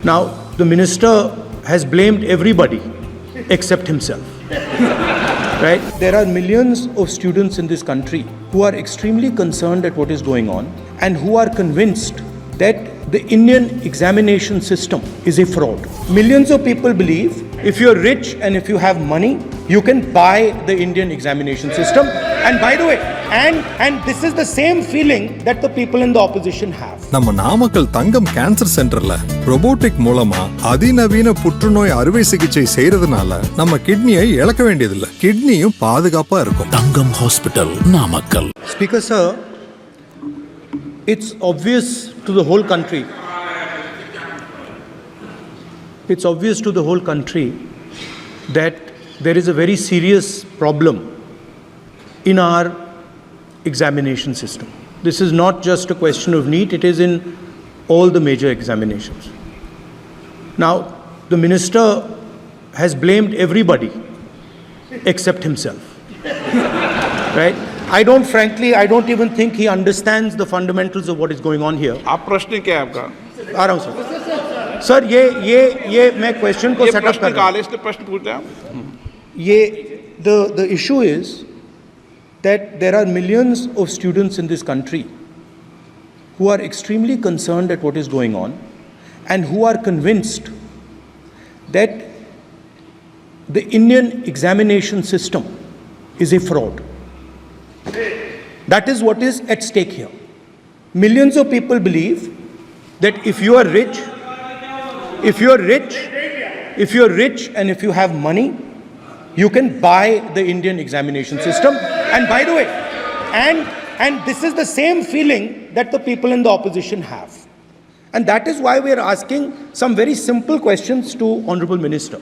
Now, the minister has blamed everybody except himself. Right? There are millions of students in this country who are extremely concerned at what is going on and who are convinced that the Indian examination system is a fraud. Millions of people believe if you're rich and if you have money, you can buy the Indian examination system. And by the way, and this is the same feeling that the people in the opposition have. நம்ம நாமக்கல் தங்கம் cancer சென்டர்ல robotic மூலமா அதிநவீன புற்றுநோய் அறுவை சிகிச்சை செய்யறதுனால நம்ம கிட்னியை இழக்க வேண்டியதில்லை, கிட்னியும் பாதுகாப்பா இருக்கும். Thangam hospital Namakkal. Speaker sir, it's obvious to the whole country. It's obvious to the whole country that there is a very serious problem in our examination system. This is not just a question of NEET, it is in all the major examinations. Now, the minister has blamed everybody except himself. Right? I don't even think he understands the fundamentals of what is going on here. आप प्रश्न क्या है आपका? आ रहा हूँ sir. Sir ये मैं question को सेटअप कर रहा हूँ. इसलिए प्रश्न पूछ रहे हैं. ये the issue is that there are millions of students in this country who are extremely concerned at what is going on and who are convinced that the Indian examination system is a fraud. That is what is at stake here. Millions of people believe that if you are rich and if you have money, you can buy the Indian examination system. And by the way, and this is the same feeling that the people in the opposition have. And that is why we are asking some very simple questions to Honorable Minister.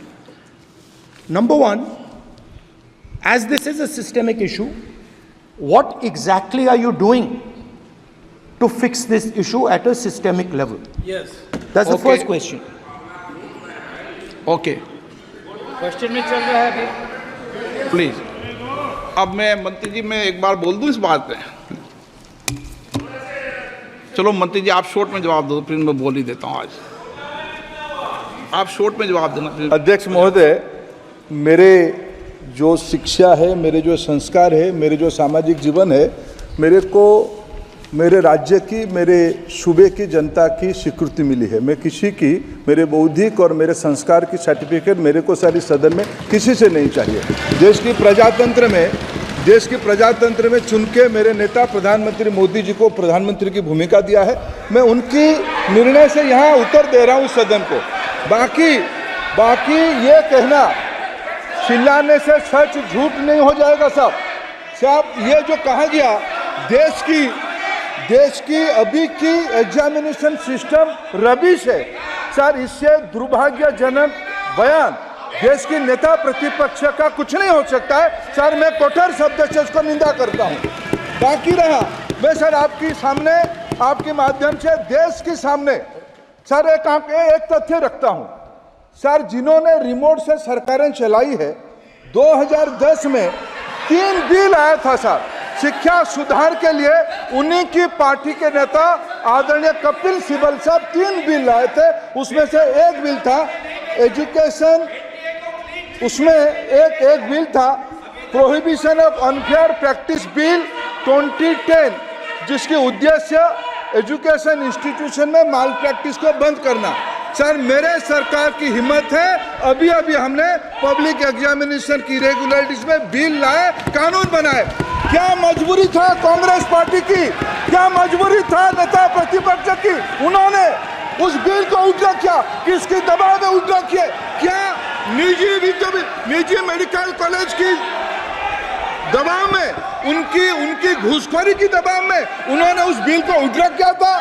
Number one, as this is a systemic issue, what exactly are you doing to fix this issue at a systemic level? Yes. That's the first question. Okay. Question में चल रहा है अभी. Please. अब मैं मंत्री जी मैं एक बार बोल दूं इस बात पे. चलो मंत्री जी आप शॉर्ट में जवाब दो, फिर मैं बोल ही देता हूं. आज आप शॉर्ट में जवाब देना. अध्यक्ष महोदय, मेरे जो शिक्षा है, मेरे जो संस्कार है, मेरे जो सामाजिक जीवन है, मेरे को मेरे राज्य की, मेरे सूबे की जनता की स्वीकृति मिली है. मैं किसी की, मेरे बौद्धिक और मेरे संस्कार की सर्टिफिकेट मेरे को सारी सदन में किसी से नहीं चाहिए. देश की प्रजातंत्र में चुन के मेरे नेता प्रधानमंत्री मोदी जी को प्रधानमंत्री की भूमिका दिया है. मैं उनकी निर्णय से यहाँ उत्तर दे रहा हूँ सदन को. बाकी ये कहना चिल्लाने से सच झूठ नहीं हो जाएगा साहब. ये जो कहा गया देश की अभी की एग्जामिनेशन सिस्टम रबिश है सर, इससे दुर्भाग्यजनक बयान देश की नेता प्रतिपक्ष का कुछ नहीं हो सकता है सर. मैं कठोर शब्द से इसको निंदा करता हूँ. बाकी रहा, मैं सर आपके सामने, आपके माध्यम से देश के सामने सर एक तथ्य रखता हूँ सर. जिन्होंने रिमोट से सरकारें चलाई है, 2010 में 3 बिल आया था सर शिक्षा सुधार के लिए. उन्हीं की पार्टी के नेता आदरणीय कपिल सिब्बल साहब 3 बिल लाए थे. उसमें से एक बिल था एजुकेशन, उसमें एक बिल था prohibition of unfair practice bill 2010, जिसकी उद्देश्य एजुकेशन इंस्टीट्यूशन में माल प्रैक्टिस को बंद करना. सर मेरे सरकार की हिम्मत है, अभी हमने पब्लिक एग्जामिनेशन की रेगुलरिटीज में बिल लाए, कानून बनाए. क्या मजबूरी था कांग्रेस पार्टी की, क्या मजबूरी था नेता प्रतिपक्ष की? उन्होंने उस बिल को उल्टा किया. किसके दबाव में उल्टा किया? क्या निजी मेडिकल कॉलेज की दबाव में, उनकी घूसखोरी की दबाव में उन्होंने उस बिल को उल्टा किया था.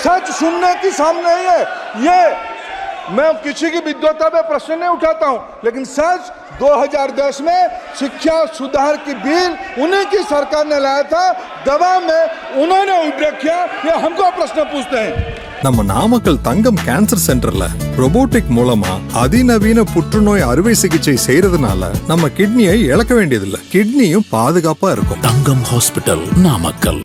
सच सुनने की सामने ही है. ये मैं किसी की विद्वता पे प्रश्न नहीं उठाता हूं, लेकिन सच 2010 में शिक्षा सुधार की बिल उन्हीं की सरकार ने लाया था. दबाव में उन्होंने उल्टा किया. ये हमको प्रश्न पूछते हैं. நம்ம நாமக்கல் தங்கம் கேன்சர் சென்டர்ல ரோபோட்டிக் மூலமா அதிநவீன புற்றுநோய் அறுவை சிகிச்சை செய்யறதுனால நம்ம கிட்னியை இழக்க வேண்டியதில்லை, கிட்னியும் பாதுகாப்பா இருக்கும். தங்கம் ஹாஸ்பிட்டல் நாமக்கல்.